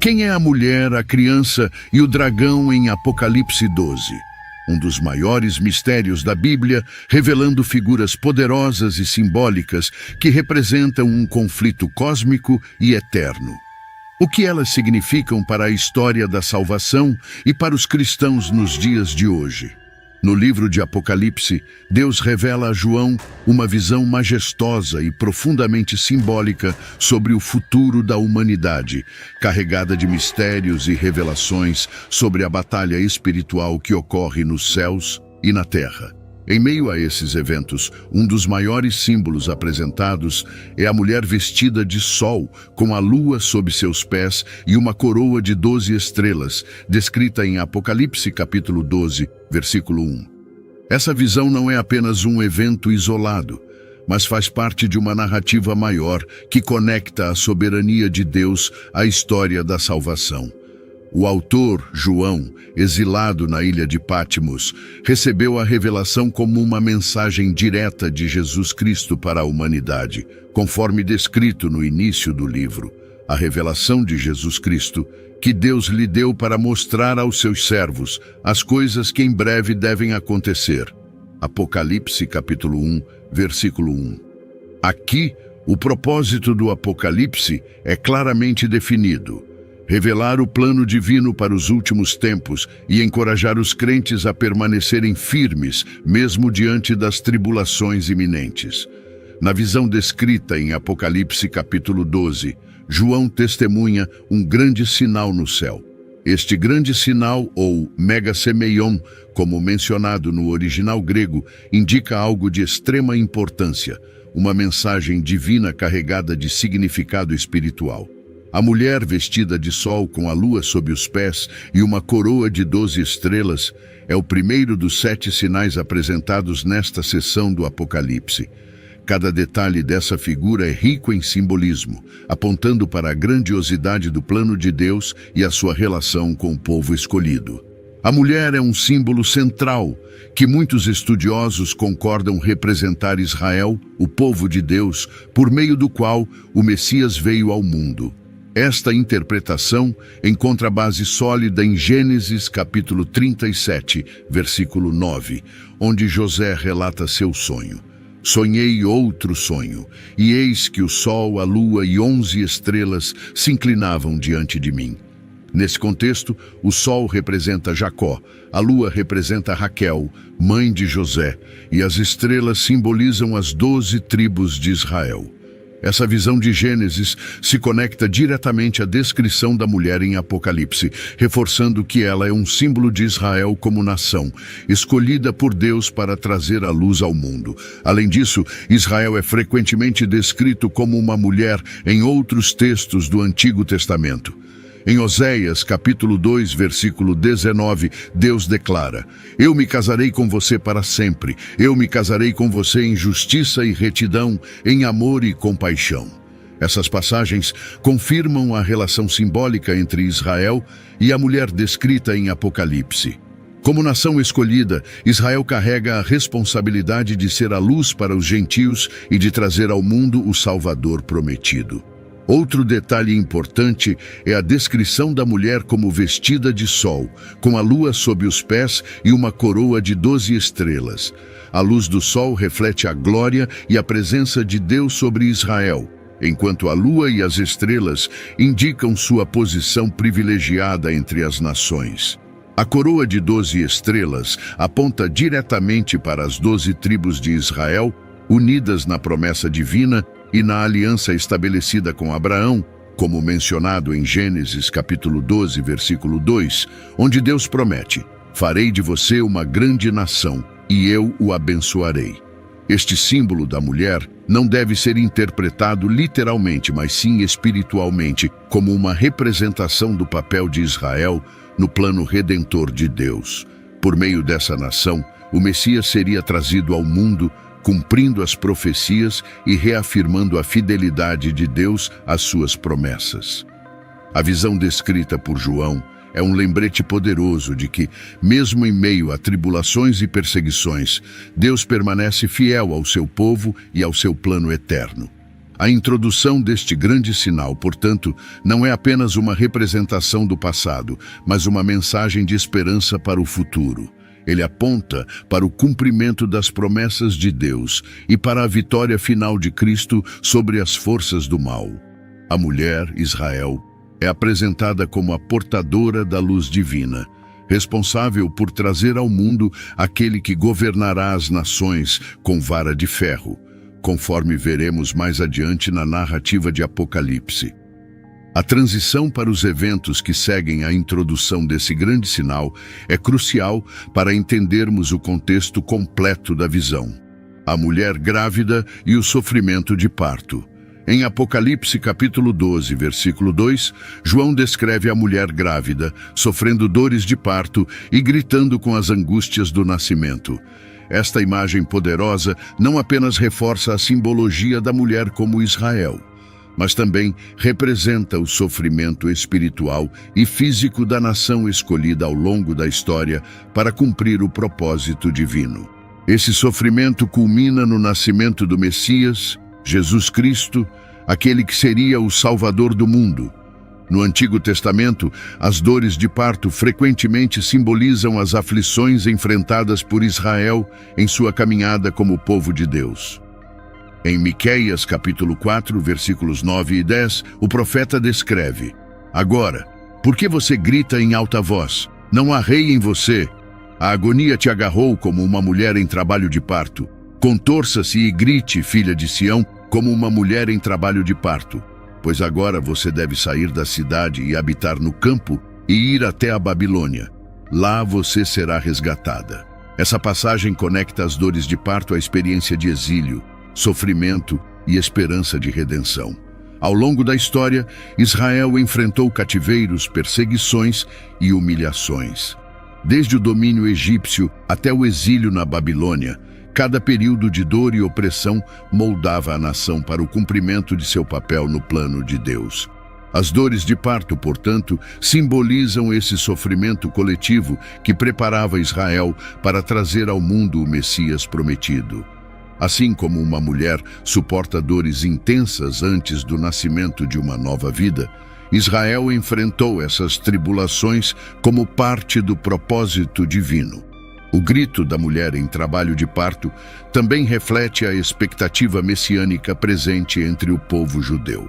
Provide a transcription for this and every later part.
Quem é a mulher, a criança e o dragão em Apocalipse 12? Um dos maiores mistérios da Bíblia, revelando figuras poderosas e simbólicas que representam um conflito cósmico e eterno. O que elas significam para a história da salvação e para os cristãos nos dias de hoje? No livro de Apocalipse, Deus revela a João uma visão majestosa e profundamente simbólica sobre o futuro da humanidade, carregada de mistérios e revelações sobre a batalha espiritual que ocorre nos céus e na terra. Em meio a esses eventos, um dos maiores símbolos apresentados é a mulher vestida de sol, com a lua sob seus pés e uma coroa de 12 estrelas, descrita em Apocalipse capítulo 12, versículo 1. Essa visão não é apenas um evento isolado, mas faz parte de uma narrativa maior que conecta a soberania de Deus à história da salvação. O autor, João, exilado na ilha de Patmos, recebeu a revelação como uma mensagem direta de Jesus Cristo para a humanidade, conforme descrito no início do livro. A revelação de Jesus Cristo, que Deus lhe deu para mostrar aos seus servos as coisas que em breve devem acontecer. Apocalipse capítulo 1, versículo 1. Aqui, o propósito do Apocalipse é claramente definido: revelar o plano divino para os últimos tempos e encorajar os crentes a permanecerem firmes, mesmo diante das tribulações iminentes. Na visão descrita em Apocalipse capítulo 12, João testemunha um grande sinal no céu. Este grande sinal, ou megasemeion, como mencionado no original grego, indica algo de extrema importância, uma mensagem divina carregada de significado espiritual. A mulher vestida de sol com a lua sob os pés e uma coroa de 12 estrelas é o primeiro dos 7 sinais apresentados nesta seção do Apocalipse. Cada detalhe dessa figura é rico em simbolismo, apontando para a grandiosidade do plano de Deus e a sua relação com o povo escolhido. A mulher é um símbolo central, que muitos estudiosos concordam representar Israel, o povo de Deus, por meio do qual o Messias veio ao mundo. Esta interpretação encontra base sólida em Gênesis capítulo 37, versículo 9, onde José relata seu sonho. Sonhei outro sonho, e eis que o sol, a lua e 11 estrelas se inclinavam diante de mim. Nesse contexto, o sol representa Jacó, a lua representa Raquel, mãe de José, e as estrelas simbolizam as 12 tribos de Israel. Essa visão de Gênesis se conecta diretamente à descrição da mulher em Apocalipse, reforçando que ela é um símbolo de Israel como nação, escolhida por Deus para trazer a luz ao mundo. Além disso, Israel é frequentemente descrito como uma mulher em outros textos do Antigo Testamento. Em Oséias, capítulo 2, versículo 19, Deus declara: Eu me casarei com você para sempre, eu me casarei com você em justiça e retidão, em amor e compaixão. Essas passagens confirmam a relação simbólica entre Israel e a mulher descrita em Apocalipse. Como nação escolhida, Israel carrega a responsabilidade de ser a luz para os gentios e de trazer ao mundo o Salvador prometido. Outro detalhe importante é a descrição da mulher como vestida de sol, com a lua sob os pés e uma coroa de 12 estrelas. A luz do sol reflete a glória e a presença de Deus sobre Israel, enquanto a lua e as estrelas indicam sua posição privilegiada entre as nações. A coroa de 12 estrelas aponta diretamente para as 12 tribos de Israel, unidas na promessa divina e na aliança estabelecida com Abraão, como mencionado em Gênesis capítulo 12, versículo 2, onde Deus promete: farei de você uma grande nação, e eu o abençoarei. Este símbolo da mulher não deve ser interpretado literalmente, mas sim espiritualmente, como uma representação do papel de Israel no plano redentor de Deus. Por meio dessa nação, o Messias seria trazido ao mundo, cumprindo as profecias e reafirmando a fidelidade de Deus às suas promessas. A visão descrita por João é um lembrete poderoso de que, mesmo em meio a tribulações e perseguições, Deus permanece fiel ao seu povo e ao seu plano eterno. A introdução deste grande sinal, portanto, não é apenas uma representação do passado, mas uma mensagem de esperança para o futuro. Ele aponta para o cumprimento das promessas de Deus e para a vitória final de Cristo sobre as forças do mal. A mulher, Israel, é apresentada como a portadora da luz divina, responsável por trazer ao mundo aquele que governará as nações com vara de ferro, conforme veremos mais adiante na narrativa de Apocalipse. A transição para os eventos que seguem a introdução desse grande sinal é crucial para entendermos o contexto completo da visão. A mulher grávida e o sofrimento de parto. Em Apocalipse capítulo 12, versículo 2, João descreve a mulher grávida, sofrendo dores de parto e gritando com as angústias do nascimento. Esta imagem poderosa não apenas reforça a simbologia da mulher como Israel, mas também representa o sofrimento espiritual e físico da nação escolhida ao longo da história para cumprir o propósito divino. Esse sofrimento culmina no nascimento do Messias, Jesus Cristo, aquele que seria o Salvador do mundo. No Antigo Testamento, as dores de parto frequentemente simbolizam as aflições enfrentadas por Israel em sua caminhada como povo de Deus. Em Miqueias capítulo 4, versículos 9 e 10, o profeta descreve: Agora, por que você grita em alta voz? Não há rei em você. A agonia te agarrou como uma mulher em trabalho de parto. Contorça-se e grite, filha de Sião, como uma mulher em trabalho de parto. Pois agora você deve sair da cidade e habitar no campo e ir até a Babilônia. Lá você será resgatada. Essa passagem conecta as dores de parto à experiência de exílio, sofrimento e esperança de redenção. Ao longo da história, Israel enfrentou cativeiros, perseguições e humilhações. Desde o domínio egípcio até o exílio na Babilônia, cada período de dor e opressão moldava a nação para o cumprimento de seu papel no plano de Deus. As dores de parto, portanto, simbolizam esse sofrimento coletivo que preparava Israel para trazer ao mundo o Messias prometido. Assim como uma mulher suporta dores intensas antes do nascimento de uma nova vida, Israel enfrentou essas tribulações como parte do propósito divino. O grito da mulher em trabalho de parto também reflete a expectativa messiânica presente entre o povo judeu.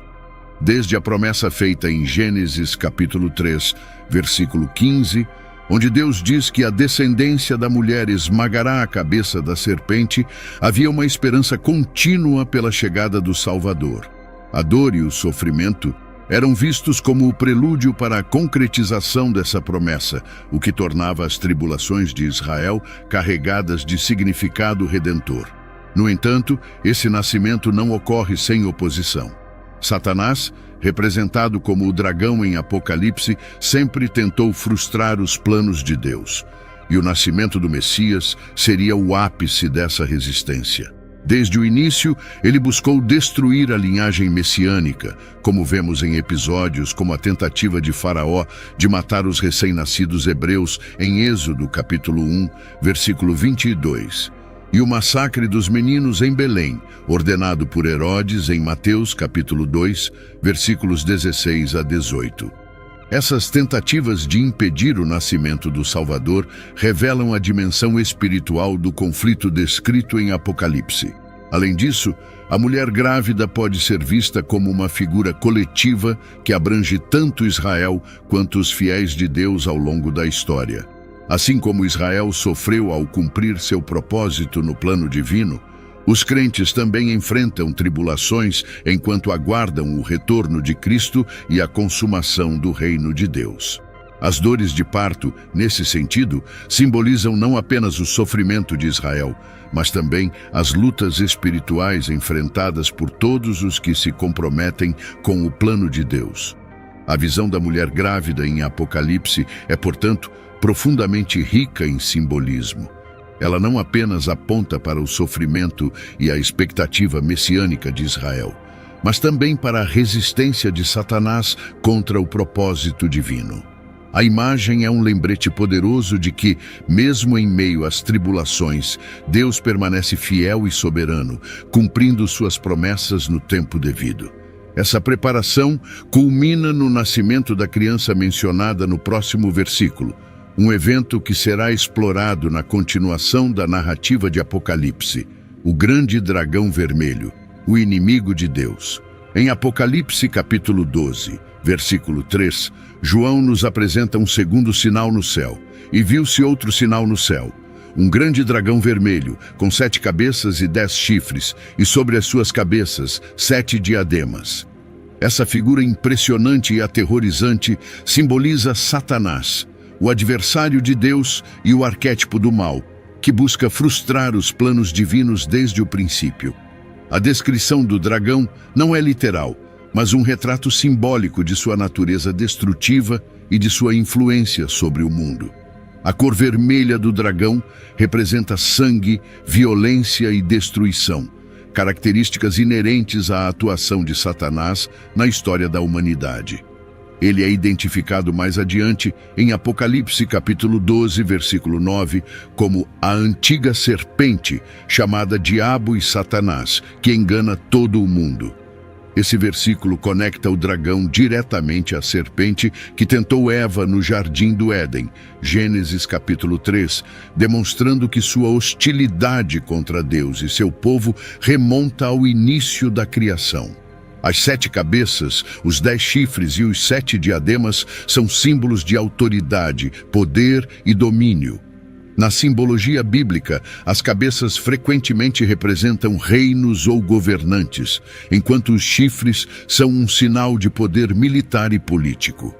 Desde a promessa feita em Gênesis capítulo 3, versículo 15, onde Deus diz que a descendência da mulher esmagará a cabeça da serpente, havia uma esperança contínua pela chegada do Salvador. A dor e o sofrimento eram vistos como o prelúdio para a concretização dessa promessa, o que tornava as tribulações de Israel carregadas de significado redentor. No entanto, esse nascimento não ocorre sem oposição. Satanás, representado como o dragão em Apocalipse, sempre tentou frustrar os planos de Deus. E o nascimento do Messias seria o ápice dessa resistência. Desde o início, ele buscou destruir a linhagem messiânica, como vemos em episódios como a tentativa de Faraó de matar os recém-nascidos hebreus em Êxodo capítulo 1, versículo 22, e o massacre dos meninos em Belém, ordenado por Herodes em Mateus capítulo 2, versículos 16 a 18. Essas tentativas de impedir o nascimento do Salvador revelam a dimensão espiritual do conflito descrito em Apocalipse. Além disso, a mulher grávida pode ser vista como uma figura coletiva que abrange tanto Israel quanto os fiéis de Deus ao longo da história. Assim como Israel sofreu ao cumprir seu propósito no plano divino, os crentes também enfrentam tribulações enquanto aguardam o retorno de Cristo e a consumação do reino de Deus. As dores de parto, nesse sentido, simbolizam não apenas o sofrimento de Israel, mas também as lutas espirituais enfrentadas por todos os que se comprometem com o plano de Deus. A visão da mulher grávida em Apocalipse é, portanto, profundamente rica em simbolismo. Ela não apenas aponta para o sofrimento e a expectativa messiânica de Israel, mas também para a resistência de Satanás contra o propósito divino. A imagem é um lembrete poderoso de que, mesmo em meio às tribulações, Deus permanece fiel e soberano, cumprindo suas promessas no tempo devido. Essa preparação culmina no nascimento da criança mencionada no próximo versículo, um evento que será explorado na continuação da narrativa de Apocalipse, o grande dragão vermelho, o inimigo de Deus. Em Apocalipse capítulo 12, versículo 3, João nos apresenta um segundo sinal no céu. E viu-se outro sinal no céu, um grande dragão vermelho, com 7 cabeças e 10 chifres, e sobre as suas cabeças 7 diademas. Essa figura impressionante e aterrorizante simboliza Satanás, o adversário de Deus e o arquétipo do mal, que busca frustrar os planos divinos desde o princípio. A descrição do dragão não é literal, mas um retrato simbólico de sua natureza destrutiva e de sua influência sobre o mundo. A cor vermelha do dragão representa sangue, violência e destruição, características inerentes à atuação de Satanás na história da humanidade. Ele é identificado mais adiante em Apocalipse capítulo 12, versículo 9, como a antiga serpente, chamada Diabo e Satanás, que engana todo o mundo. Esse versículo conecta o dragão diretamente à serpente que tentou Eva no Jardim do Éden, Gênesis capítulo 3, demonstrando que sua hostilidade contra Deus e seu povo remonta ao início da criação. As 7 cabeças, os 10 chifres e os 7 diademas são símbolos de autoridade, poder e domínio. Na simbologia bíblica, as cabeças frequentemente representam reinos ou governantes, enquanto os chifres são um sinal de poder militar e político.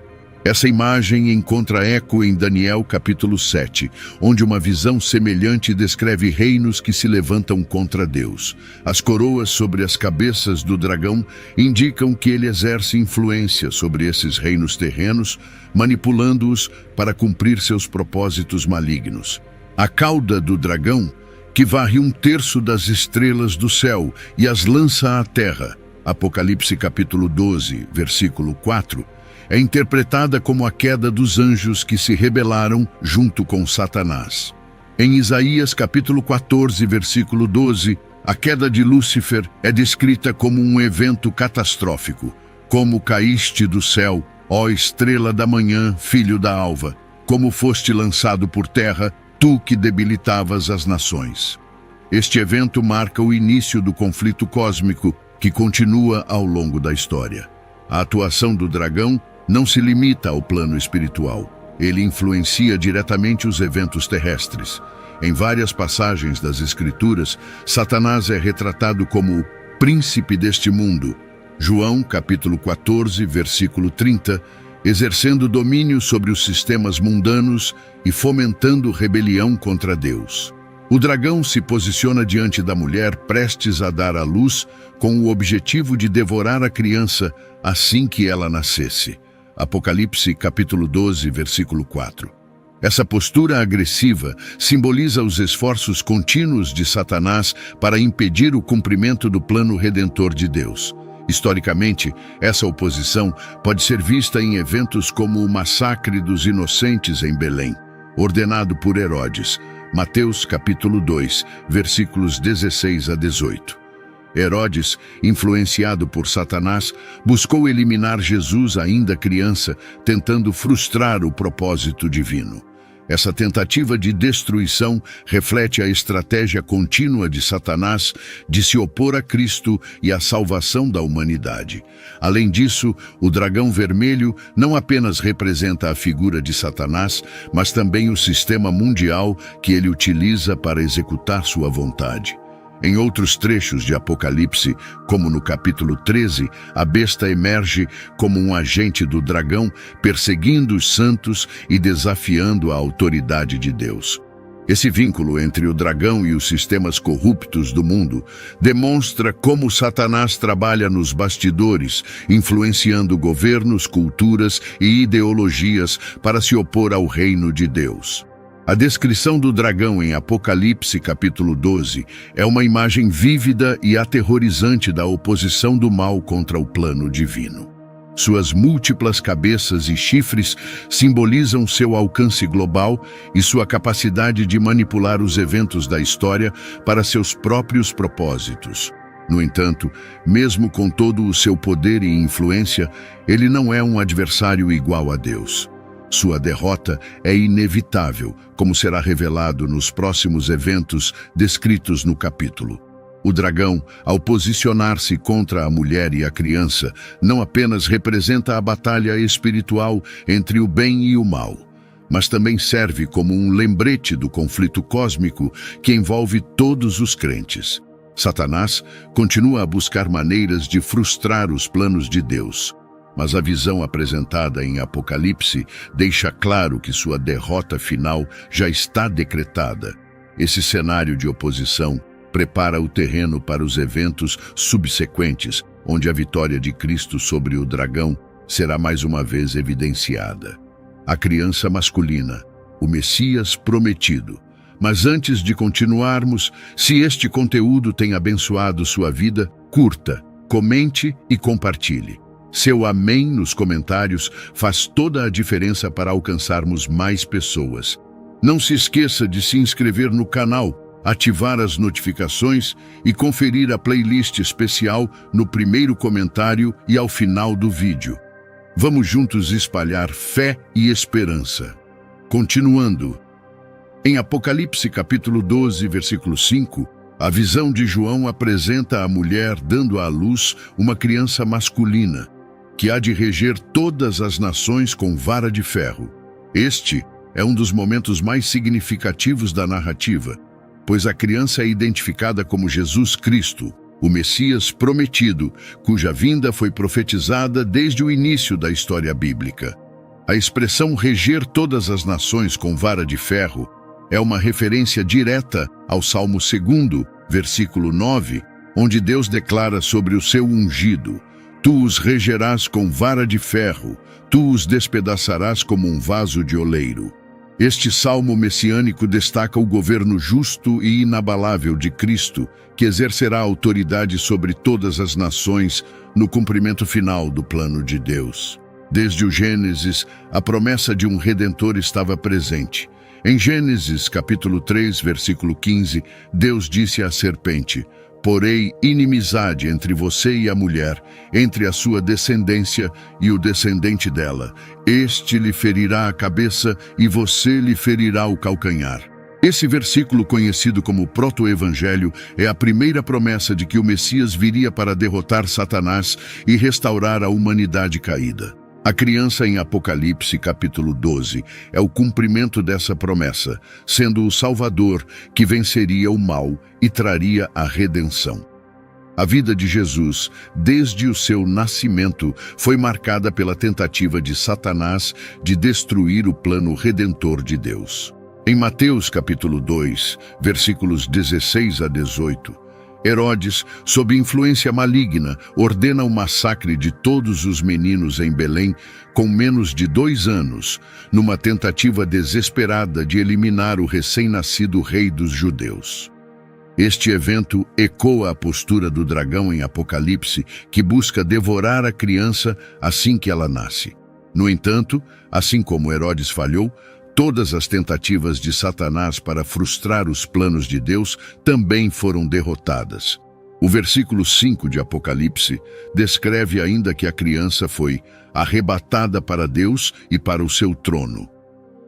Essa imagem encontra eco em Daniel capítulo 7, onde uma visão semelhante descreve reinos que se levantam contra Deus. As coroas sobre as cabeças do dragão indicam que ele exerce influência sobre esses reinos terrenos, manipulando-os para cumprir seus propósitos malignos. A cauda do dragão, que varre 1/3 das estrelas do céu e as lança à terra, Apocalipse capítulo 12, versículo 4, é interpretada como a queda dos anjos que se rebelaram junto com Satanás. Em Isaías capítulo 14, versículo 12, a queda de Lúcifer é descrita como um evento catastrófico. Como caíste do céu, ó estrela da manhã, filho da alva, como foste lançado por terra, tu que debilitavas as nações. Este evento marca o início do conflito cósmico que continua ao longo da história. A atuação do dragão não se limita ao plano espiritual. Ele influencia diretamente os eventos terrestres. Em várias passagens das Escrituras, Satanás é retratado como o príncipe deste mundo. João, capítulo 14, versículo 30, exercendo domínio sobre os sistemas mundanos e fomentando rebelião contra Deus. O dragão se posiciona diante da mulher prestes a dar à luz com o objetivo de devorar a criança assim que ela nascesse. Apocalipse capítulo 12, versículo 4. Essa postura agressiva simboliza os esforços contínuos de Satanás para impedir o cumprimento do plano redentor de Deus. Historicamente, essa oposição pode ser vista em eventos como o massacre dos inocentes em Belém, ordenado por Herodes, Mateus capítulo 2, versículos 16 a 18. Herodes, influenciado por Satanás, buscou eliminar Jesus ainda criança, tentando frustrar o propósito divino. Essa tentativa de destruição reflete a estratégia contínua de Satanás de se opor a Cristo e à salvação da humanidade. Além disso, o dragão vermelho não apenas representa a figura de Satanás, mas também o sistema mundial que ele utiliza para executar sua vontade. Em outros trechos de Apocalipse, como no capítulo 13, a besta emerge como um agente do dragão, perseguindo os santos e desafiando a autoridade de Deus. Esse vínculo entre o dragão e os sistemas corruptos do mundo demonstra como Satanás trabalha nos bastidores, influenciando governos, culturas e ideologias para se opor ao reino de Deus. A descrição do dragão em Apocalipse capítulo 12 é uma imagem vívida e aterrorizante da oposição do mal contra o plano divino. Suas múltiplas cabeças e chifres simbolizam seu alcance global e sua capacidade de manipular os eventos da história para seus próprios propósitos. No entanto, mesmo com todo o seu poder e influência, ele não é um adversário igual a Deus. Sua derrota é inevitável, como será revelado nos próximos eventos descritos no capítulo. O dragão, ao posicionar-se contra a mulher e a criança, não apenas representa a batalha espiritual entre o bem e o mal, mas também serve como um lembrete do conflito cósmico que envolve todos os crentes. Satanás continua a buscar maneiras de frustrar os planos de Deus, mas a visão apresentada em Apocalipse deixa claro que sua derrota final já está decretada. Esse cenário de oposição prepara o terreno para os eventos subsequentes, onde a vitória de Cristo sobre o dragão será mais uma vez evidenciada. A criança masculina, o Messias prometido. Mas antes de continuarmos, se este conteúdo tem abençoado sua vida, curta, comente e compartilhe. Seu amém nos comentários faz toda a diferença para alcançarmos mais pessoas. Não se esqueça de se inscrever no canal, ativar as notificações e conferir a playlist especial no primeiro comentário e ao final do vídeo. Vamos juntos espalhar fé e esperança. Continuando. Em Apocalipse capítulo 12, versículo 5, a visão de João apresenta a mulher dando à luz uma criança masculina, que há de reger todas as nações com vara de ferro. Este é um dos momentos mais significativos da narrativa, pois a criança é identificada como Jesus Cristo, o Messias prometido, cuja vinda foi profetizada desde o início da história bíblica. A expressão reger todas as nações com vara de ferro é uma referência direta ao Salmo 2, versículo 9, onde Deus declara sobre o seu ungido: Tu os regerás com vara de ferro, tu os despedaçarás como um vaso de oleiro. Este salmo messiânico destaca o governo justo e inabalável de Cristo, que exercerá autoridade sobre todas as nações no cumprimento final do plano de Deus. Desde o Gênesis, a promessa de um Redentor estava presente. Em Gênesis, capítulo 3, versículo 15, Deus disse à serpente: Porei inimizade entre você e a mulher, entre a sua descendência e o descendente dela. Este lhe ferirá a cabeça e você lhe ferirá o calcanhar. Esse versículo, conhecido como proto-evangelho, é a primeira promessa de que o Messias viria para derrotar Satanás e restaurar a humanidade caída. A criança em Apocalipse capítulo 12 é o cumprimento dessa promessa, sendo o Salvador que venceria o mal e traria a redenção. A vida de Jesus, desde o seu nascimento, foi marcada pela tentativa de Satanás de destruir o plano redentor de Deus. Em Mateus capítulo 2, versículos 16 a 18, Herodes, sob influência maligna, ordena o massacre de todos os meninos em Belém com menos de 2 anos, numa tentativa desesperada de eliminar o recém-nascido rei dos judeus. Este evento ecoa a postura do dragão em Apocalipse, que busca devorar a criança assim que ela nasce. No entanto, assim como Herodes falhou, todas as tentativas de Satanás para frustrar os planos de Deus também foram derrotadas. O versículo 5 de Apocalipse descreve ainda que a criança foi arrebatada para Deus e para o seu trono.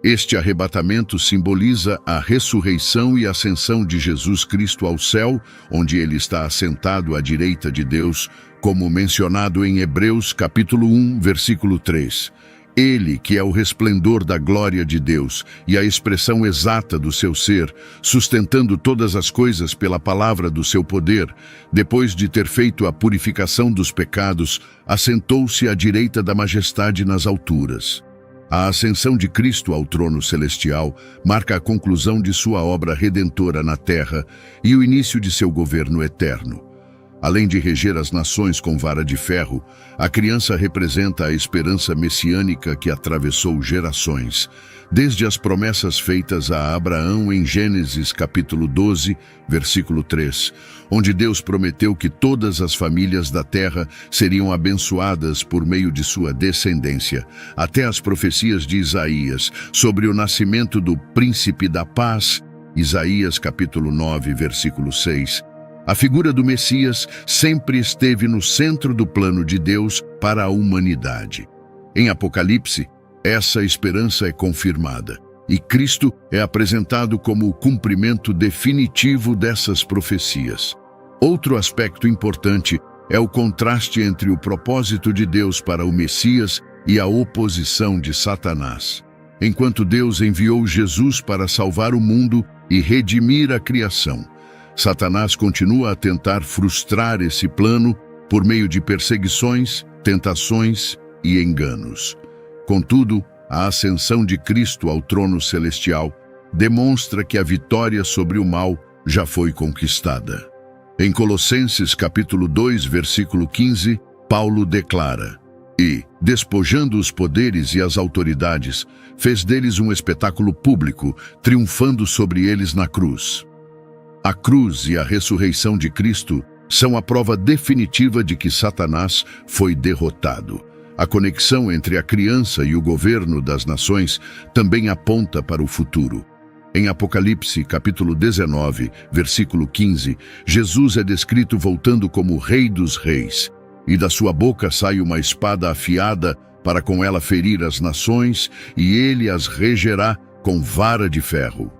Este arrebatamento simboliza a ressurreição e ascensão de Jesus Cristo ao céu, onde ele está assentado à direita de Deus, como mencionado em Hebreus capítulo 1, versículo 3. Ele, que é o resplendor da glória de Deus e a expressão exata do seu ser, sustentando todas as coisas pela palavra do seu poder, depois de ter feito a purificação dos pecados, assentou-se à direita da majestade nas alturas. A ascensão de Cristo ao trono celestial marca a conclusão de sua obra redentora na terra e o início de seu governo eterno. Além de reger as nações com vara de ferro, a criança representa a esperança messiânica que atravessou gerações, desde as promessas feitas a Abraão em Gênesis capítulo 12, versículo 3, onde Deus prometeu que todas as famílias da terra seriam abençoadas por meio de sua descendência, até as profecias de Isaías sobre o nascimento do príncipe da paz, Isaías capítulo 9, versículo 6. A figura do Messias sempre esteve no centro do plano de Deus para a humanidade. Em Apocalipse, essa esperança é confirmada, e Cristo é apresentado como o cumprimento definitivo dessas profecias. Outro aspecto importante é o contraste entre o propósito de Deus para o Messias e a oposição de Satanás. Enquanto Deus enviou Jesus para salvar o mundo e redimir a criação, Satanás continua a tentar frustrar esse plano por meio de perseguições, tentações e enganos. Contudo, a ascensão de Cristo ao trono celestial demonstra que a vitória sobre o mal já foi conquistada. Em Colossenses capítulo 2, versículo 15, Paulo declara: "E, despojando os poderes e as autoridades, fez deles um espetáculo público, triunfando sobre eles na cruz." A cruz e a ressurreição de Cristo são a prova definitiva de que Satanás foi derrotado. A conexão entre a criança e o governo das nações também aponta para o futuro. Em Apocalipse, capítulo 19, versículo 15, Jesus é descrito voltando como Rei dos Reis, e da sua boca sai uma espada afiada para com ela ferir as nações, e ele as regerá com vara de ferro.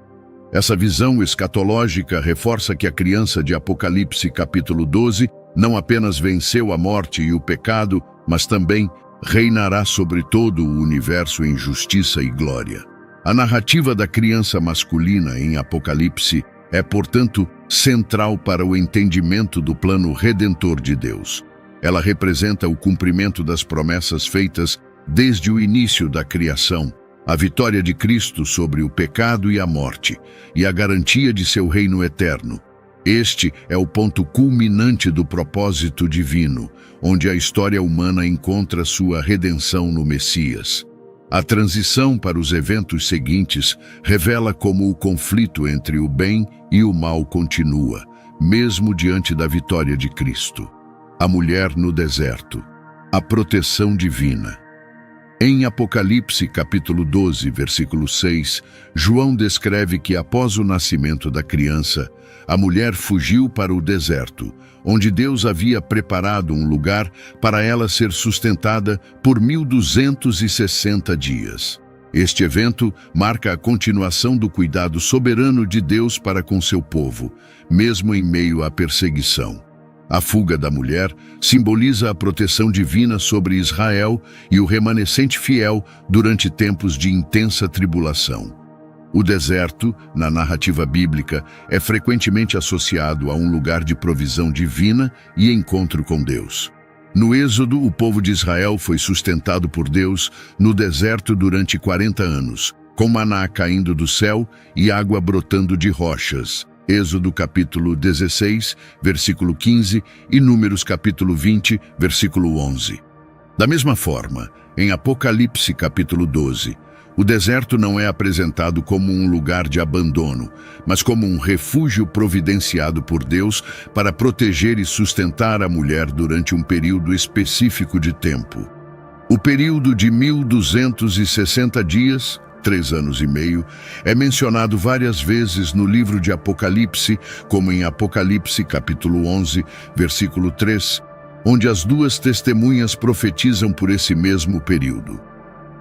Essa visão escatológica reforça que a criança de Apocalipse, capítulo 12, não apenas venceu a morte e o pecado, mas também reinará sobre todo o universo em justiça e glória. A narrativa da criança masculina em Apocalipse é, portanto, central para o entendimento do plano redentor de Deus. Ela representa o cumprimento das promessas feitas desde o início da criação, a vitória de Cristo sobre o pecado e a morte, e a garantia de seu reino eterno. Este é o ponto culminante do propósito divino, onde a história humana encontra sua redenção no Messias. A transição para os eventos seguintes revela como o conflito entre o bem e o mal continua, mesmo diante da vitória de Cristo. A mulher no deserto. A proteção divina. Em Apocalipse capítulo 12, versículo 6, João descreve que após o nascimento da criança, a mulher fugiu para o deserto, onde Deus havia preparado um lugar para ela ser sustentada por 1260 dias. Este evento marca a continuação do cuidado soberano de Deus para com seu povo, mesmo em meio à perseguição. A fuga da mulher simboliza a proteção divina sobre Israel e o remanescente fiel durante tempos de intensa tribulação. O deserto, na narrativa bíblica, é frequentemente associado a um lugar de provisão divina e encontro com Deus. No Êxodo, o povo de Israel foi sustentado por Deus no deserto durante 40 anos, com maná caindo do céu e água brotando de rochas. Êxodo capítulo 16, versículo 15 e Números capítulo 20, versículo 11. Da mesma forma, em Apocalipse capítulo 12, o deserto não é apresentado como um lugar de abandono, mas como um refúgio providenciado por Deus para proteger e sustentar a mulher durante um período específico de tempo. O período de 1260 dias, 3 anos e meio, é mencionado várias vezes no livro de Apocalipse, como em Apocalipse capítulo 11, versículo 3, onde as duas testemunhas profetizam por esse mesmo período.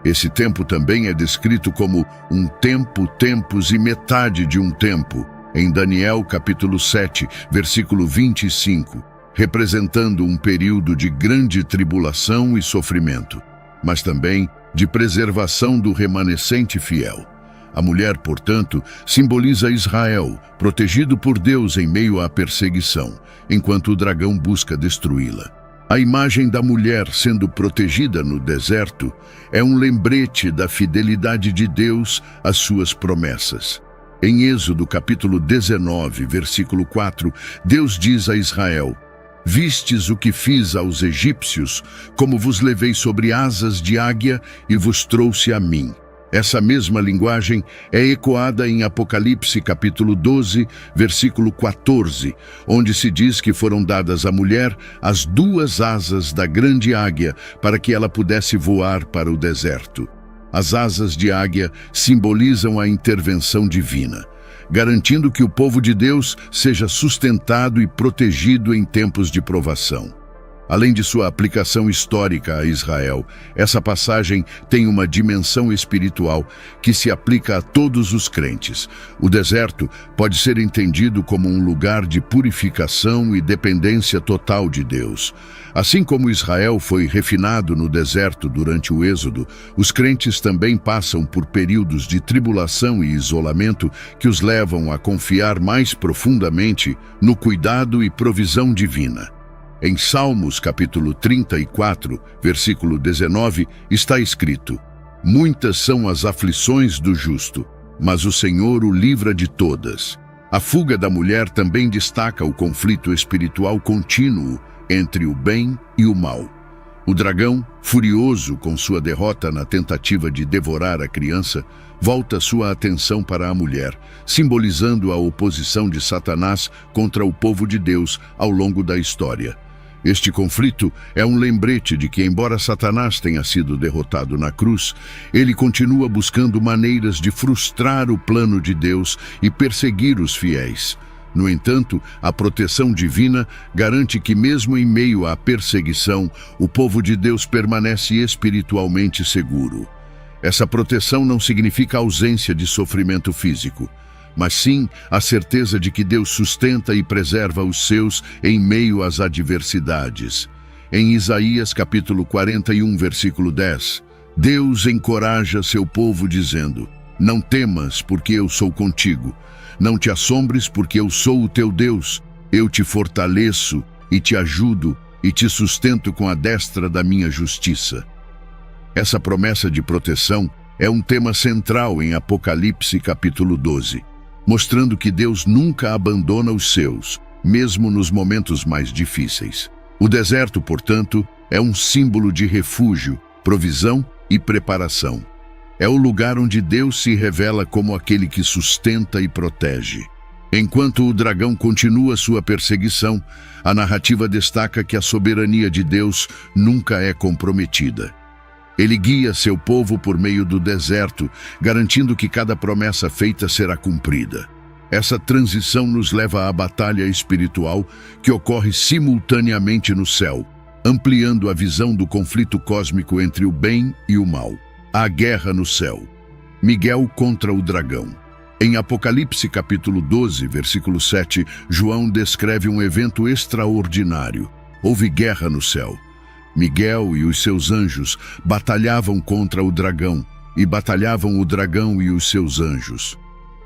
Esse tempo também é descrito como um tempo, tempos e metade de um tempo, em Daniel capítulo 7, versículo 25, representando um período de grande tribulação e sofrimento, mas também de preservação do remanescente fiel. A mulher, portanto, simboliza Israel, protegido por Deus em meio à perseguição, enquanto o dragão busca destruí-la. A imagem da mulher sendo protegida no deserto é um lembrete da fidelidade de Deus às suas promessas. Em Êxodo capítulo 19, versículo 4, Deus diz a Israel: "Vistes o que fiz aos egípcios, como vos levei sobre asas de águia e vos trouxe a mim. Essa mesma linguagem é ecoada em Apocalipse capítulo 12, versículo 14, onde se diz que foram dadas à mulher as duas asas da grande águia para que ela pudesse voar para o deserto. As asas de águia simbolizam a intervenção divina, garantindo que o povo de Deus seja sustentado e protegido em tempos de provação. Além de sua aplicação histórica a Israel, essa passagem tem uma dimensão espiritual que se aplica a todos os crentes. O deserto pode ser entendido como um lugar de purificação e dependência total de Deus. Assim como Israel foi refinado no deserto durante o Êxodo, os crentes também passam por períodos de tribulação e isolamento que os levam a confiar mais profundamente no cuidado e provisão divina. Em Salmos capítulo 34, versículo 19, está escrito: Muitas são as aflições do justo, mas o Senhor o livra de todas. A fuga da mulher também destaca o conflito espiritual contínuo entre o bem e o mal. O dragão, furioso com sua derrota na tentativa de devorar a criança, volta sua atenção para a mulher, simbolizando a oposição de Satanás contra o povo de Deus ao longo da história. Este conflito é um lembrete de que, embora Satanás tenha sido derrotado na cruz, ele continua buscando maneiras de frustrar o plano de Deus e perseguir os fiéis. No entanto, a proteção divina garante que, mesmo em meio à perseguição, o povo de Deus permanece espiritualmente seguro. Essa proteção não significa ausência de sofrimento físico, mas sim a certeza de que Deus sustenta e preserva os seus em meio às adversidades. Em Isaías capítulo 41, versículo 10, Deus encoraja seu povo dizendo: Não temas, porque eu sou contigo. Não te assombres, porque eu sou o teu Deus. Eu te fortaleço e te ajudo e te sustento com a destra da minha justiça. Essa promessa de proteção é um tema central em Apocalipse capítulo 12. Mostrando que Deus nunca abandona os seus, mesmo nos momentos mais difíceis. O deserto, portanto, é um símbolo de refúgio, provisão e preparação. É o lugar onde Deus se revela como aquele que sustenta e protege. Enquanto o dragão continua sua perseguição, a narrativa destaca que a soberania de Deus nunca é comprometida. Ele guia seu povo por meio do deserto, garantindo que cada promessa feita será cumprida. Essa transição nos leva à batalha espiritual que ocorre simultaneamente no céu, ampliando a visão do conflito cósmico entre o bem e o mal. A guerra no céu. Miguel contra o dragão. Em Apocalipse capítulo 12, versículo 7, João descreve um evento extraordinário. Houve guerra no céu. Miguel e os seus anjos batalhavam contra o dragão, e batalhavam o dragão e os seus anjos.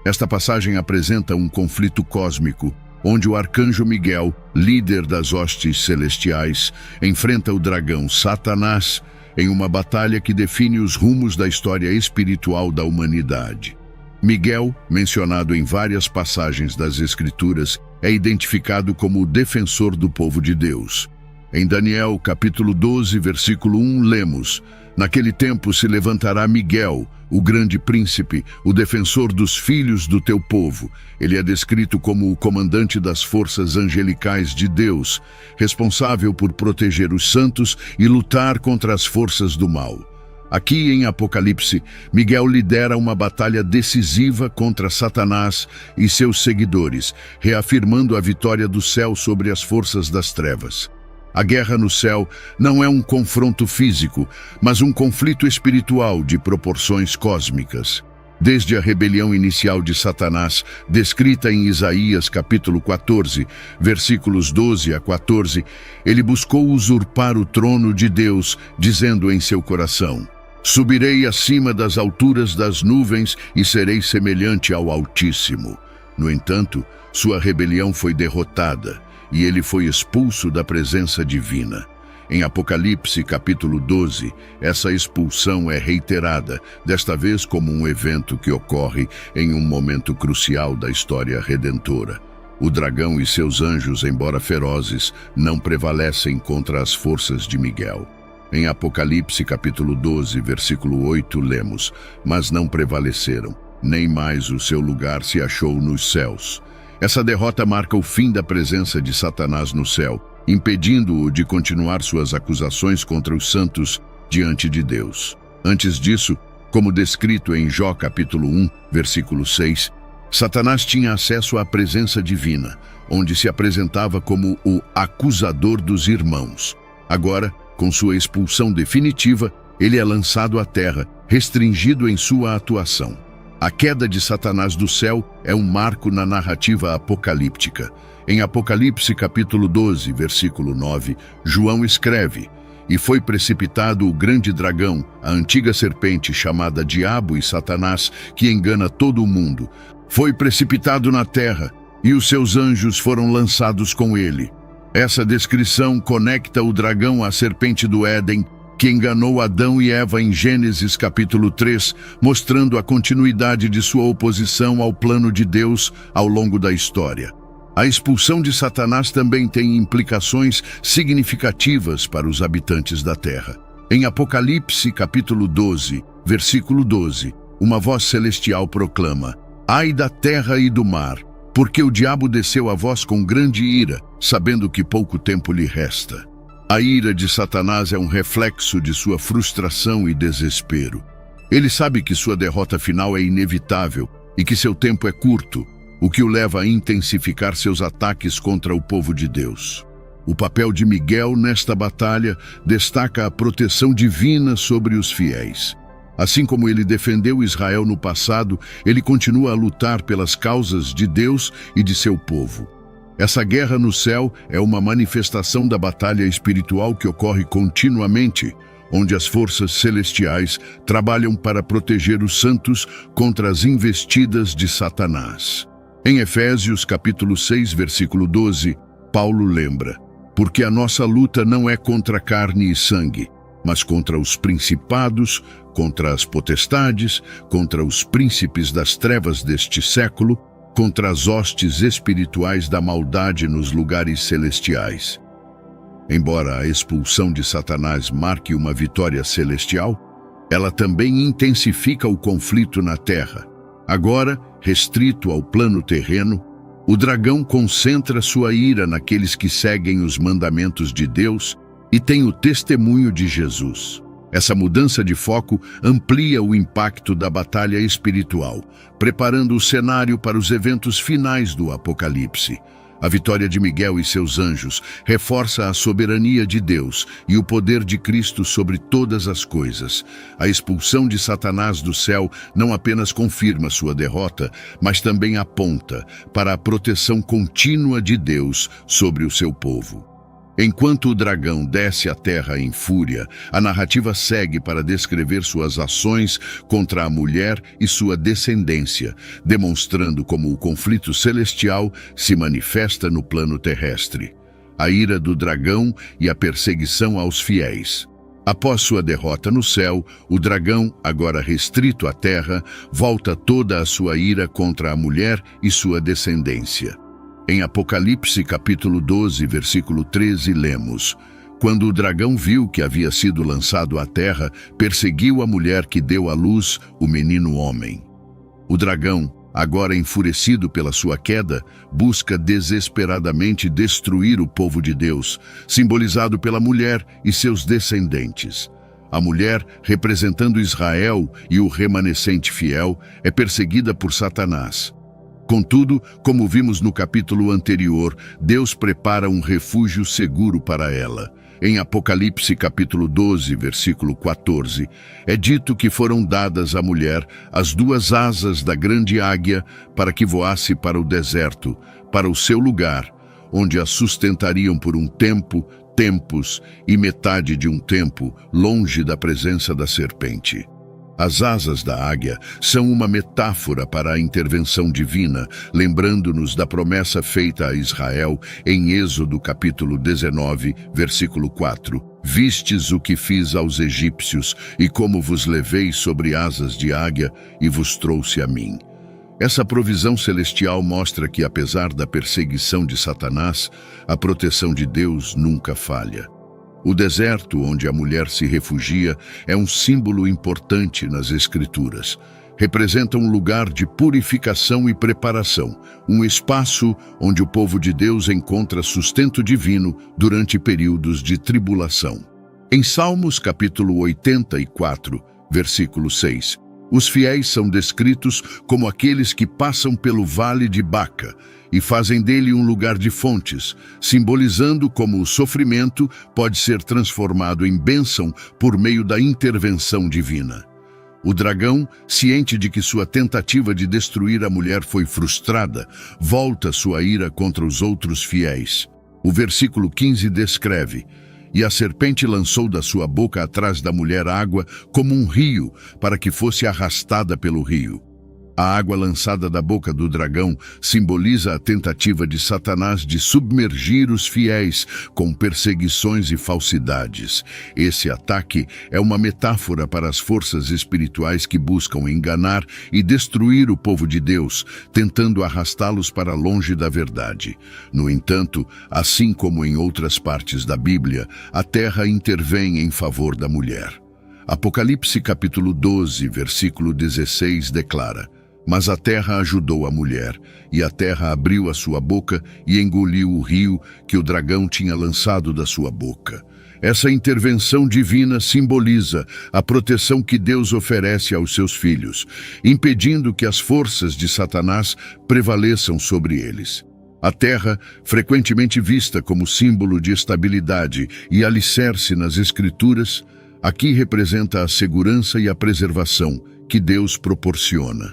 Esta passagem apresenta um conflito cósmico, onde o arcanjo Miguel, líder das hostes celestiais, enfrenta o dragão Satanás em uma batalha que define os rumos da história espiritual da humanidade. Miguel, mencionado em várias passagens das Escrituras, é identificado como o defensor do povo de Deus. Em Daniel, capítulo 12, versículo 1, lemos: Naquele tempo se levantará Miguel, o grande príncipe, o defensor dos filhos do teu povo. Ele é descrito como o comandante das forças angelicais de Deus, responsável por proteger os santos e lutar contra as forças do mal. Aqui em Apocalipse, Miguel lidera uma batalha decisiva contra Satanás e seus seguidores, reafirmando a vitória do céu sobre as forças das trevas. A guerra no céu não é um confronto físico, mas um conflito espiritual de proporções cósmicas. Desde a rebelião inicial de Satanás, descrita em Isaías capítulo 14, versículos 12 a 14, ele buscou usurpar o trono de Deus, dizendo em seu coração: Subirei acima das alturas das nuvens e serei semelhante ao Altíssimo. No entanto, sua rebelião foi derrotada e ele foi expulso da presença divina. Em Apocalipse capítulo 12, essa expulsão é reiterada, desta vez como um evento que ocorre em um momento crucial da história redentora. O dragão e seus anjos, embora ferozes, não prevalecem contra as forças de Miguel. Em Apocalipse capítulo 12, versículo 8, lemos: "Mas não prevaleceram, nem mais o seu lugar se achou nos céus." Essa derrota marca o fim da presença de Satanás no céu, impedindo-o de continuar suas acusações contra os santos diante de Deus. Antes disso, como descrito em Jó capítulo 1, versículo 6, Satanás tinha acesso à presença divina, onde se apresentava como o acusador dos irmãos. Agora, com sua expulsão definitiva, ele é lançado à terra, restringido em sua atuação. A queda de Satanás do céu é um marco na narrativa apocalíptica. Em Apocalipse capítulo 12, versículo 9, João escreve: "E foi precipitado o grande dragão, a antiga serpente chamada Diabo e Satanás, que engana todo o mundo. Foi precipitado na terra, e os seus anjos foram lançados com ele." Essa descrição conecta o dragão à serpente do Éden, que enganou Adão e Eva em Gênesis capítulo 3, mostrando a continuidade de sua oposição ao plano de Deus ao longo da história. A expulsão de Satanás também tem implicações significativas para os habitantes da terra. Em Apocalipse capítulo 12, versículo 12, uma voz celestial proclama: "Ai da terra e do mar, porque o diabo desceu a vós com grande ira, sabendo que pouco tempo lhe resta." A ira de Satanás é um reflexo de sua frustração e desespero. Ele sabe que sua derrota final é inevitável e que seu tempo é curto, o que o leva a intensificar seus ataques contra o povo de Deus. O papel de Miguel nesta batalha destaca a proteção divina sobre os fiéis. Assim como ele defendeu Israel no passado, ele continua a lutar pelas causas de Deus e de seu povo. Essa guerra no céu é uma manifestação da batalha espiritual que ocorre continuamente, onde as forças celestiais trabalham para proteger os santos contra as investidas de Satanás. Em Efésios capítulo 6, versículo 12, Paulo lembra: "Porque a nossa luta não é contra carne e sangue, mas contra os principados, contra as potestades, contra os príncipes das trevas deste século, contra as hostes espirituais da maldade nos lugares celestiais." Embora a expulsão de Satanás marque uma vitória celestial, ela também intensifica o conflito na terra. Agora, restrito ao plano terreno, o dragão concentra sua ira naqueles que seguem os mandamentos de Deus e têm o testemunho de Jesus. Essa mudança de foco amplia o impacto da batalha espiritual, preparando o cenário para os eventos finais do Apocalipse. A vitória de Miguel e seus anjos reforça a soberania de Deus e o poder de Cristo sobre todas as coisas. A expulsão de Satanás do céu não apenas confirma sua derrota, mas também aponta para a proteção contínua de Deus sobre o seu povo. Enquanto o dragão desce à terra em fúria, a narrativa segue para descrever suas ações contra a mulher e sua descendência, demonstrando como o conflito celestial se manifesta no plano terrestre. A ira do dragão e a perseguição aos fiéis. Após sua derrota no céu, o dragão, agora restrito à terra, volta toda a sua ira contra a mulher e sua descendência. Em Apocalipse capítulo 12, versículo 13, lemos: "Quando o dragão viu que havia sido lançado à terra, perseguiu a mulher que deu à luz o menino homem." O dragão, agora enfurecido pela sua queda, busca desesperadamente destruir o povo de Deus, simbolizado pela mulher e seus descendentes. A mulher, representando Israel e o remanescente fiel, é perseguida por Satanás. Contudo, como vimos no capítulo anterior, Deus prepara um refúgio seguro para ela. Em Apocalipse capítulo 12, versículo 14, é dito que foram dadas à mulher as duas asas da grande águia para que voasse para o deserto, para o seu lugar, onde a sustentariam por um tempo, tempos e metade de um tempo, longe da presença da serpente. As asas da águia são uma metáfora para a intervenção divina, lembrando-nos da promessa feita a Israel em Êxodo capítulo 19, versículo 4. "Vistes o que fiz aos egípcios e como vos levei sobre asas de águia e vos trouxe a mim." Essa provisão celestial mostra que, apesar da perseguição de Satanás, a proteção de Deus nunca falha. O deserto onde a mulher se refugia é um símbolo importante nas Escrituras. Representa um lugar de purificação e preparação, um espaço onde o povo de Deus encontra sustento divino durante períodos de tribulação. Em Salmos capítulo 84, versículo 6, os fiéis são descritos como aqueles que passam pelo vale de Baca e fazem dele um lugar de fontes, simbolizando como o sofrimento pode ser transformado em bênção por meio da intervenção divina. O dragão, ciente de que sua tentativa de destruir a mulher foi frustrada, volta sua ira contra os outros fiéis. O versículo 15 descreve: "E a serpente lançou da sua boca atrás da mulher água como um rio, para que fosse arrastada pelo rio." A água lançada da boca do dragão simboliza a tentativa de Satanás de submergir os fiéis com perseguições e falsidades. Esse ataque é uma metáfora para as forças espirituais que buscam enganar e destruir o povo de Deus, tentando arrastá-los para longe da verdade. No entanto, assim como em outras partes da Bíblia, a terra intervém em favor da mulher. Apocalipse capítulo 12, versículo 16 declara: "Mas a terra ajudou a mulher, e a terra abriu a sua boca e engoliu o rio que o dragão tinha lançado da sua boca." Essa intervenção divina simboliza a proteção que Deus oferece aos seus filhos, impedindo que as forças de Satanás prevaleçam sobre eles. A terra, frequentemente vista como símbolo de estabilidade e alicerce nas Escrituras, aqui representa a segurança e a preservação que Deus proporciona.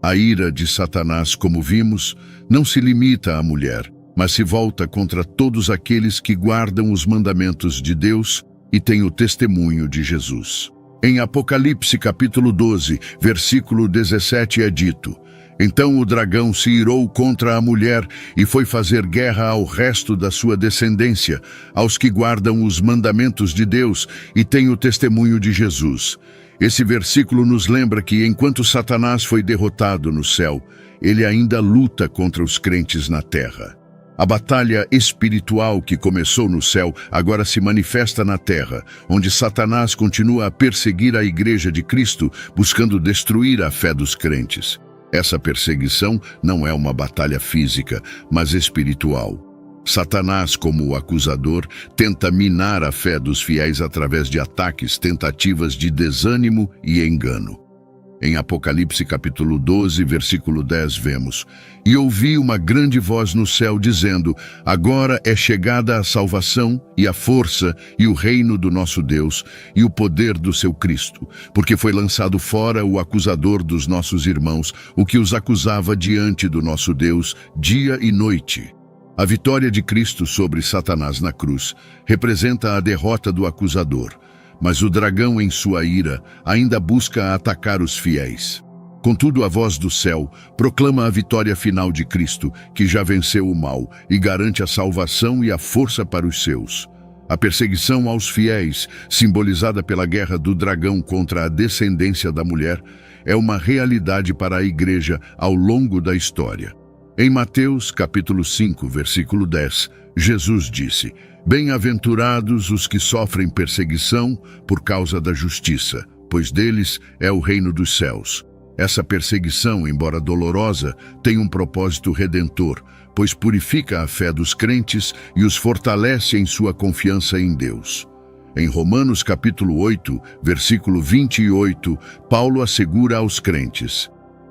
A ira de Satanás, como vimos, não se limita à mulher, mas se volta contra todos aqueles que guardam os mandamentos de Deus e têm o testemunho de Jesus. Em Apocalipse capítulo 12, versículo 17 é dito: "Então o dragão se irou contra a mulher e foi fazer guerra ao resto da sua descendência, aos que guardam os mandamentos de Deus e têm o testemunho de Jesus." Esse versículo nos lembra que, enquanto Satanás foi derrotado no céu, ele ainda luta contra os crentes na terra. A batalha espiritual que começou no céu agora se manifesta na terra, onde Satanás continua a perseguir a Igreja de Cristo, buscando destruir a fé dos crentes. Essa perseguição não é uma batalha física, mas espiritual. Satanás, como o acusador, tenta minar a fé dos fiéis através de ataques, tentativas de desânimo e engano. Em Apocalipse capítulo 12, versículo 10, vemos: "E ouvi uma grande voz no céu dizendo: Agora é chegada a salvação e a força e o reino do nosso Deus e o poder do seu Cristo, porque foi lançado fora o acusador dos nossos irmãos, o que os acusava diante do nosso Deus dia e noite." A vitória de Cristo sobre Satanás na cruz representa a derrota do acusador, mas o dragão, em sua ira, ainda busca atacar os fiéis. Contudo, a voz do céu proclama a vitória final de Cristo, que já venceu o mal e garante a salvação e a força para os seus. A perseguição aos fiéis, simbolizada pela guerra do dragão contra a descendência da mulher, é uma realidade para a Igreja ao longo da história. Em Mateus capítulo 5, versículo 10, Jesus disse: "Bem-aventurados os que sofrem perseguição por causa da justiça, pois deles é o reino dos céus." Essa perseguição, embora dolorosa, tem um propósito redentor, pois purifica a fé dos crentes e os fortalece em sua confiança em Deus. Em Romanos capítulo 8, versículo 28, Paulo assegura aos crentes: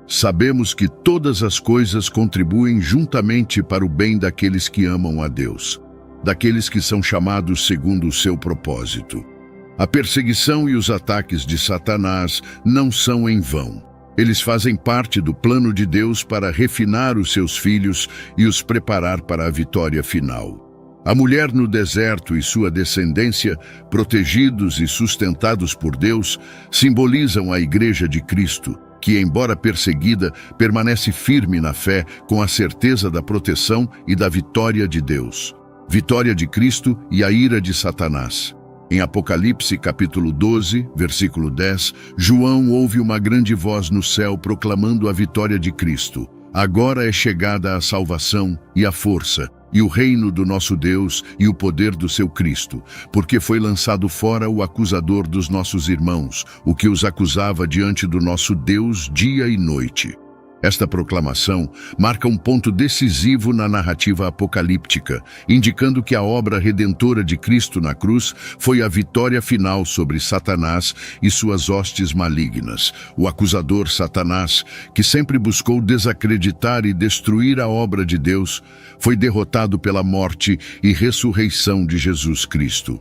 "Sabemos que todas as coisas contribuem juntamente para o bem daqueles que amam a Deus, daqueles que são chamados segundo o seu propósito." A perseguição e os ataques de Satanás não são em vão. Eles fazem parte do plano de Deus para refinar os seus filhos e os preparar para a vitória final. A mulher no deserto e sua descendência, protegidos e sustentados por Deus, simbolizam a Igreja de Cristo, que, embora perseguida, permanece firme na fé com a certeza da proteção e da vitória de Deus. Vitória de Cristo e a ira de Satanás. Em Apocalipse capítulo 12, versículo 10, João ouve uma grande voz no céu proclamando a vitória de Cristo. Agora é chegada a salvação e a força, e o reino do nosso Deus e o poder do seu Cristo, porque foi lançado fora o acusador dos nossos irmãos, o que os acusava diante do nosso Deus dia e noite. Esta proclamação marca um ponto decisivo na narrativa apocalíptica, indicando que a obra redentora de Cristo na cruz foi a vitória final sobre Satanás e suas hostes malignas. O acusador Satanás, que sempre buscou desacreditar e destruir a obra de Deus, foi derrotado pela morte e ressurreição de Jesus Cristo.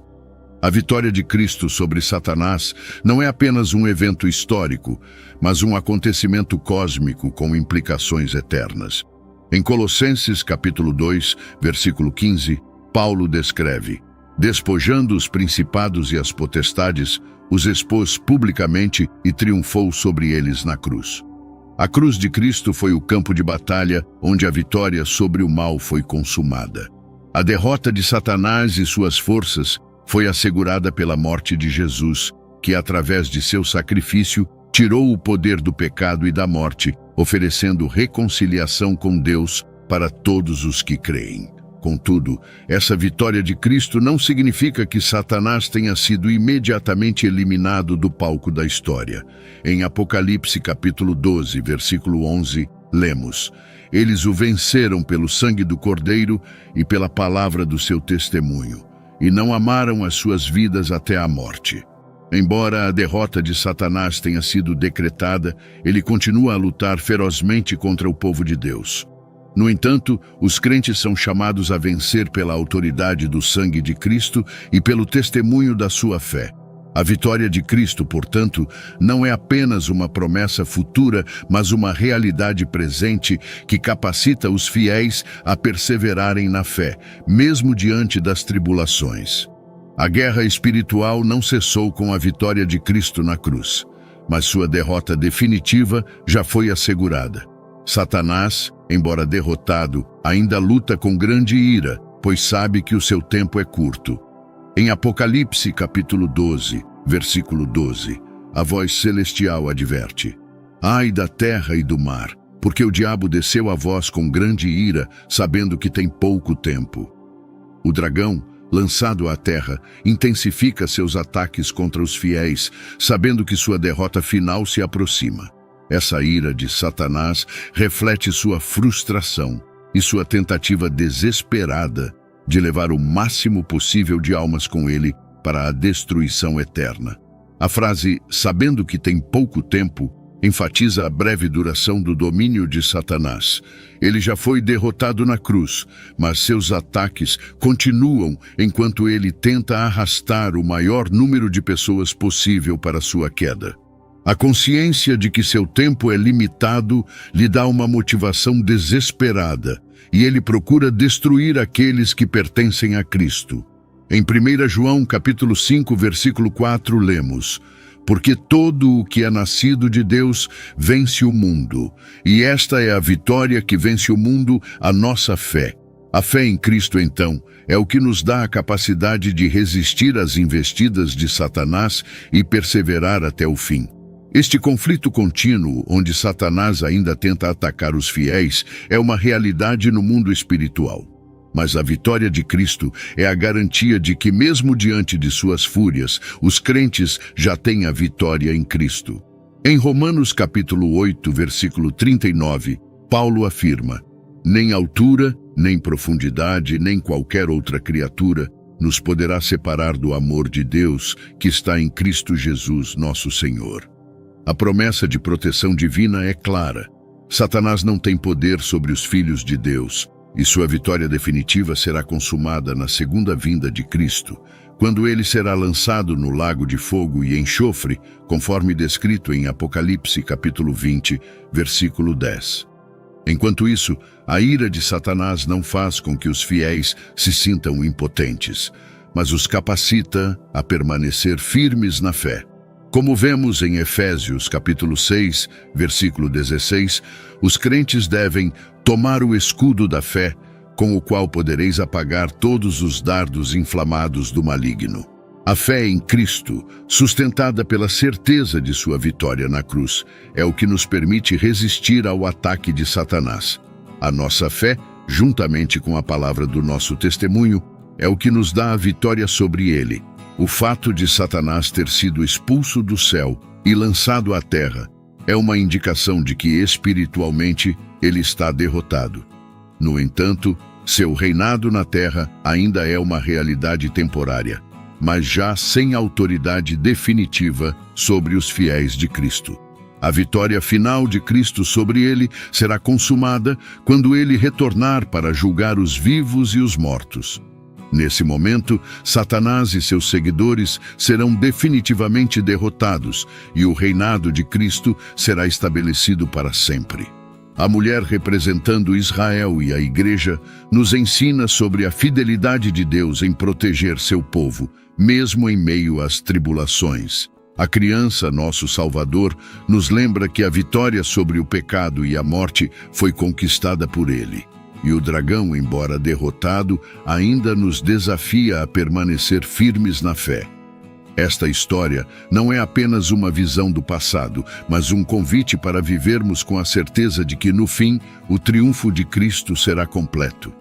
A vitória de Cristo sobre Satanás não é apenas um evento histórico, mas um acontecimento cósmico com implicações eternas. Em Colossenses capítulo 2, versículo 15, Paulo descreve: despojando os principados e as potestades, os expôs publicamente e triunfou sobre eles na cruz. A cruz de Cristo foi o campo de batalha onde a vitória sobre o mal foi consumada. A derrota de Satanás e suas forças foi assegurada pela morte de Jesus, que através de seu sacrifício tirou o poder do pecado e da morte, oferecendo reconciliação com Deus para todos os que creem. Contudo, essa vitória de Cristo não significa que Satanás tenha sido imediatamente eliminado do palco da história. Em Apocalipse capítulo 12, versículo 11, lemos: eles o venceram pelo sangue do Cordeiro e pela palavra do seu testemunho, e não amaram as suas vidas até a morte. Embora a derrota de Satanás tenha sido decretada, ele continua a lutar ferozmente contra o povo de Deus. No entanto, os crentes são chamados a vencer pela autoridade do sangue de Cristo e pelo testemunho da sua fé. A vitória de Cristo, portanto, não é apenas uma promessa futura, mas uma realidade presente que capacita os fiéis a perseverarem na fé, mesmo diante das tribulações. A guerra espiritual não cessou com a vitória de Cristo na cruz, mas sua derrota definitiva já foi assegurada. Satanás, embora derrotado, ainda luta com grande ira, pois sabe que o seu tempo é curto. Em Apocalipse capítulo 12, versículo 12, a voz celestial adverte: ai da terra e do mar, porque o diabo desceu a vós com grande ira, sabendo que tem pouco tempo. O dragão, lançado à terra, intensifica seus ataques contra os fiéis, sabendo que sua derrota final se aproxima. Essa ira de Satanás reflete sua frustração e sua tentativa desesperada de levar o máximo possível de almas com ele para a destruição eterna. A frase "sabendo que tem pouco tempo" enfatiza a breve duração do domínio de Satanás. Ele já foi derrotado na cruz, mas seus ataques continuam enquanto ele tenta arrastar o maior número de pessoas possível para sua queda. A consciência de que seu tempo é limitado lhe dá uma motivação desesperada, e ele procura destruir aqueles que pertencem a Cristo. Em 1 João capítulo 5, versículo 4, lemos: porque todo o que é nascido de Deus vence o mundo, e esta é a vitória que vence o mundo, a nossa fé. A fé em Cristo, então, é o que nos dá a capacidade de resistir às investidas de Satanás e perseverar até o fim. Este conflito contínuo, onde Satanás ainda tenta atacar os fiéis, é uma realidade no mundo espiritual. Mas a vitória de Cristo é a garantia de que, mesmo diante de suas fúrias, os crentes já têm a vitória em Cristo. Em Romanos capítulo 8, versículo 39, Paulo afirma: nem altura, nem profundidade, nem qualquer outra criatura nos poderá separar do amor de Deus que está em Cristo Jesus, nosso Senhor. A promessa de proteção divina é clara. Satanás não tem poder sobre os filhos de Deus, e sua vitória definitiva será consumada na segunda vinda de Cristo, quando ele será lançado no lago de fogo e enxofre, conforme descrito em Apocalipse capítulo 20, versículo 10. Enquanto isso, a ira de Satanás não faz com que os fiéis se sintam impotentes, mas os capacita a permanecer firmes na fé. Como vemos em Efésios capítulo 6, versículo 16, os crentes devem tomar o escudo da fé, com o qual podereis apagar todos os dardos inflamados do maligno. A fé em Cristo, sustentada pela certeza de sua vitória na cruz, é o que nos permite resistir ao ataque de Satanás. A nossa fé, juntamente com a palavra do nosso testemunho, é o que nos dá a vitória sobre ele. O fato de Satanás ter sido expulso do céu e lançado à terra é uma indicação de que espiritualmente ele está derrotado. No entanto, seu reinado na terra ainda é uma realidade temporária, mas já sem autoridade definitiva sobre os fiéis de Cristo. A vitória final de Cristo sobre ele será consumada quando ele retornar para julgar os vivos e os mortos. Nesse momento, Satanás e seus seguidores serão definitivamente derrotados e o reinado de Cristo será estabelecido para sempre. A mulher representando Israel e a Igreja nos ensina sobre a fidelidade de Deus em proteger seu povo, mesmo em meio às tribulações. A criança, nosso Salvador, nos lembra que a vitória sobre o pecado e a morte foi conquistada por ele. E o dragão, embora derrotado, ainda nos desafia a permanecer firmes na fé. Esta história não é apenas uma visão do passado, mas um convite para vivermos com a certeza de que, no fim, o triunfo de Cristo será completo.